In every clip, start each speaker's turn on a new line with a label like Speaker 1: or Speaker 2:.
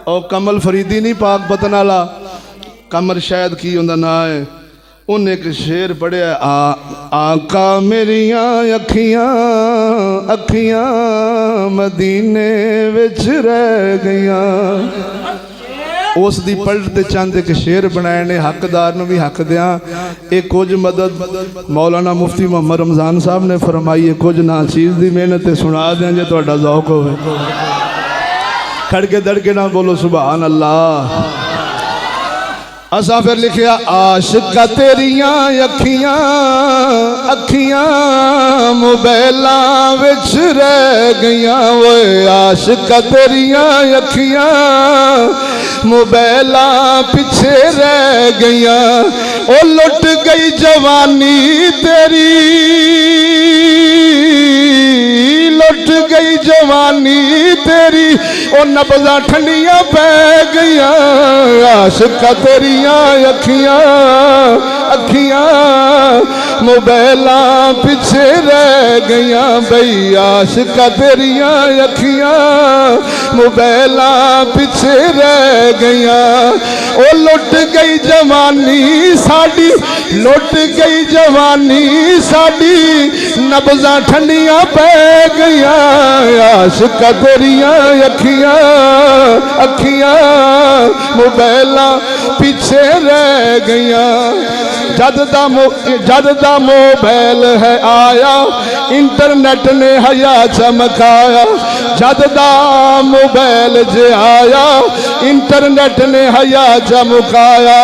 Speaker 1: और कमल फरीदी नहीं पाक बतन वाला, कमर शायद की उनका ना है। उन्हें एक शेर पढ़िया, आका मेरिया अखियां अखियां मदीने विच रह गईयां। उस दी पलट ते चंद एक शेर बनाए ने, हकदार नूं भी हक दियां। एक कुछ मदद मौलाना मुफ्ती मोहम्मद रमज़ान साहब ने फरमाई है, कुछ ना चीज़ दी मेहनत सुना दें जे तुहाडा ज़ौक होवे। खड़के दड़के ना बोलो सुभान अल्लाह। असा फिर लिखिया, आशिका तेरियां अखियां अखियां मोबाइला विच रह गईयां। वो आशिका तेरियां अखियां मोबाइला पिछे रह गईयां। ओ लुट गई जवानी तेरी, लुट गई जवानी तेरी, ओ नब्ज़ा ठंडियां पै गईयां। आशिका तेरियां अखियां अखियां मोबाइला पिछे रह गईयां। बई आशिका तेरियां अखियां मोबाइला पिछे रह गईयां। ओ लुट गई जवानी साडी, लुट गई जवानी साडी, नब्ज़ा ठंडियां पै गईयां। आशिका तेरियां अखियां अखियां मोबाइला पिछे रह गईयां। जद दा मोबाइल है आया, इंटरनेट ने हया चमकाया। जद दा मोबाइल जे आया, इंटरनेट ने हया चमकाया।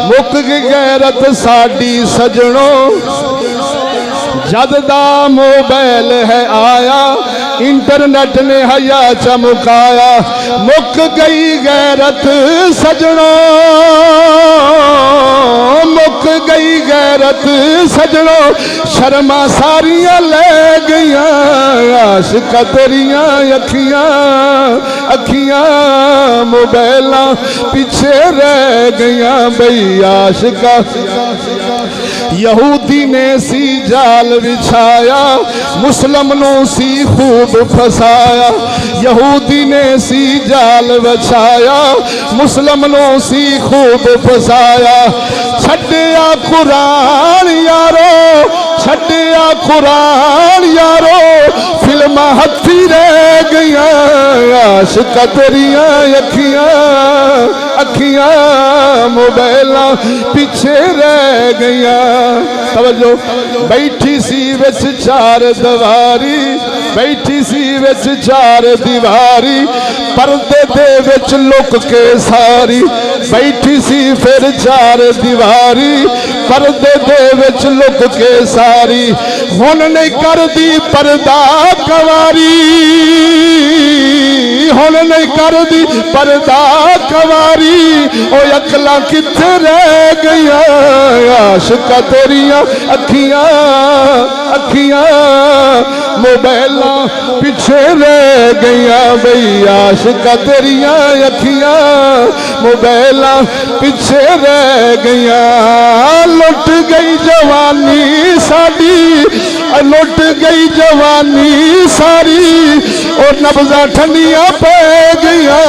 Speaker 1: मुक गई गैरत साडी सजनों, जद दा मोबाइल है आया, इंटरनेट ने हया चमकाया। मुक गई गैरत सजनों, मुक गई गैरत सजनों, शर्मा सारियां ले गईयां। आशिका तेरियां अखियां अखियां मोबाइला पिछे रह गईयां। बई आशिका यहूदी ने सी जाल बिछाया, मुस्लिम नू सी खूब फसाया। यहूदी ने सी जाल बिछाया, मुस्लिम नू सी खूब फसाया। छड्डिया कुरान यारो, छड्डिया कुरान यारो, फिल्मां हथी रह गईयां। आशिका तेरियां अखियां अखियां मोबाइला पिछे रह गईयां। तवज्जो, बैठी सी विच चार दीवारी, बैठी सी विच चार दीवारी, पर्दे दे विच लुक के सारी। बैठी सी फिर चार दीवारी, पर्दे दे विच लुक के सारी। हुन नहीं करदी पर्दा कवारी, हुन नहीं करदी पर्दा कवारी। ओ अकलां किथे रह गईयां। आशिका तेरियां अखियां अखियां मोबाइला पिछे रह गईयां। बई आशिका तेरियां अखियां मोबाइला पिछे रह गईयां। लुट गई जवानी साडी, लुट गई जवानी सारी, और नब्ज़ा ठंडियां पै गईयां।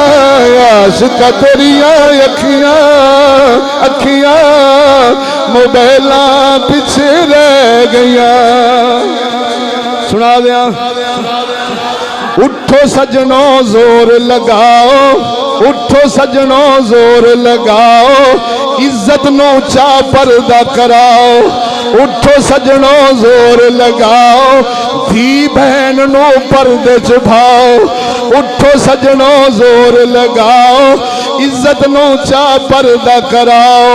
Speaker 1: आशिका तेरियां अखियां अखियां मोबाइला पिछे रह गईयां। सुना दिया, उठो सजनों जोर लगाओ, उठो सजनों जोर लगाओ, इज्जत नो चा पर्दा कराओ। उठो सजनों जोर लगाओ, धी बहन नो पर्दे च भाओ। उठो सजनों जोर लगाओ, इज्जत नो चा पर्दा कराओ।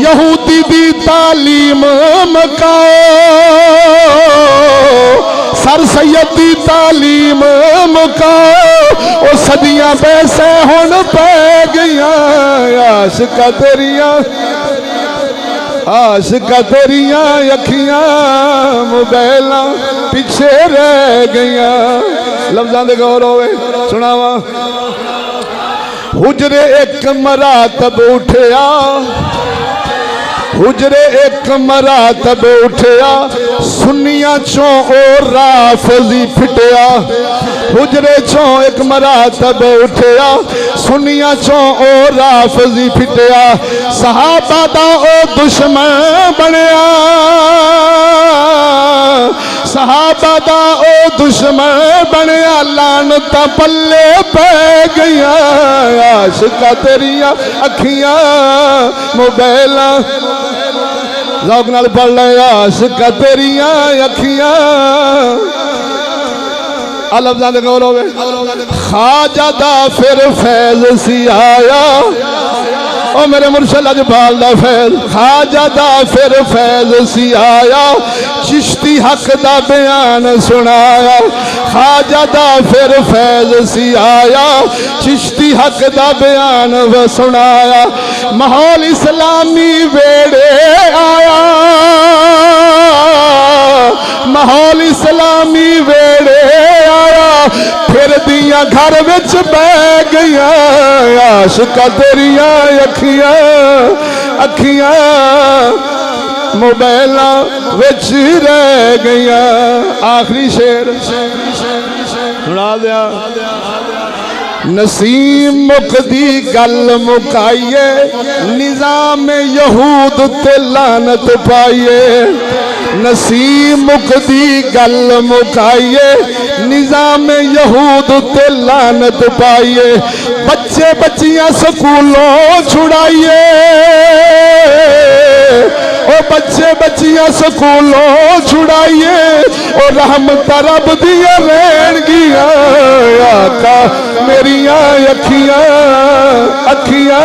Speaker 1: यहूदी दी तालीम मकाओ, सर सैयद दी तालीम मुकाओ। ओ सदियां पैसे हुन पै गईयां। आशिका तेरियां आशिका तेरियां अखियां मोबाइला पिछे रह गईयां। लफ्जां दे गौर होवे, सुनावा। हुजरे एक मरातब उठया, हुजरे एक मरातब उठया सुन्नियां चों ओ राफजी फिटया हुजरे चों एक मरातब उठया सुन्नियां चों ओ राफजी फिटया सहाबा दा ओ दुश्मन बनया सहाबा दा ओ दुश्मन बनया लानत पल्ले पै गईया आशिका तेरिया अखियां मोबाइल लोग नाल पढ़ ले आशिका तेरिया अखियां लफ्ज़ां दे गौर होवे ख्वाजा दा फिर फैज़ सी आया ओ मेरे मुर्शद अजबाल दा फैज़ ख्वाजा दा फिर फैज़ सी आया चिश्ती हक दा बयान सुनाया ख्वाजा दा फिर फैज़ सी आया चिश्ती हक दा बयान व सुनाया माहौल इस्लामी वेड़े आया माहौल इस्लामी वेड़े आया फिर दिया घर विच बह गईया आशिका तेरिया अखियां अखियां मोबाइल विच रह गईया आखिरी शेर सुना दिया नसीम मुकदी गल मुकाइए निजाम यहूद ते लानत पाइए नसीम मुकदी गल मुकाइए निजाम यहूद ते लानत पाइए बच्चे बच्चियां स्कूलों छुड़ाइए ओ बच्चे बच्चियां स्कूलों छुड़ाइए ओ रहमत रब दिया रहन गिया आका मेरिया अखियां अखियां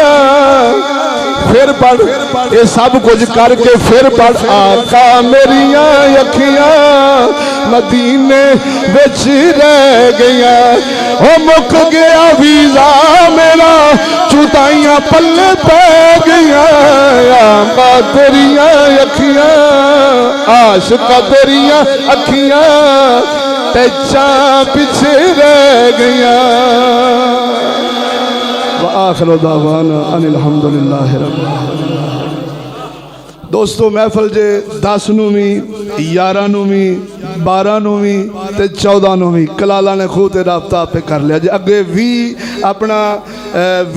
Speaker 1: फिर पढ़ ये सब कुछ करके फिर पढ़ आका मेरिया अखियां मदीने विच रह गईया ओ मुक गया वीजा मेरा चुताइयां पल्ले पै गईया आका तेरिया अखियां आशिका तेरिया अखियां तेचा पिछे रह गईया आखिर दावाना अनिल हम्दुलिल्लाहि रब्बिल आलमीन। दोस्तों महफल जे 10 नूं भी 11 नूं भी 12 नूं भी ते 14 नूं भी कलाला ने खूह ते राबता आपे कर लिया जे अगे 20 अपना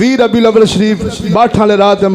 Speaker 1: 20 रबीउल अव्वल शरीफ 62 वाले रात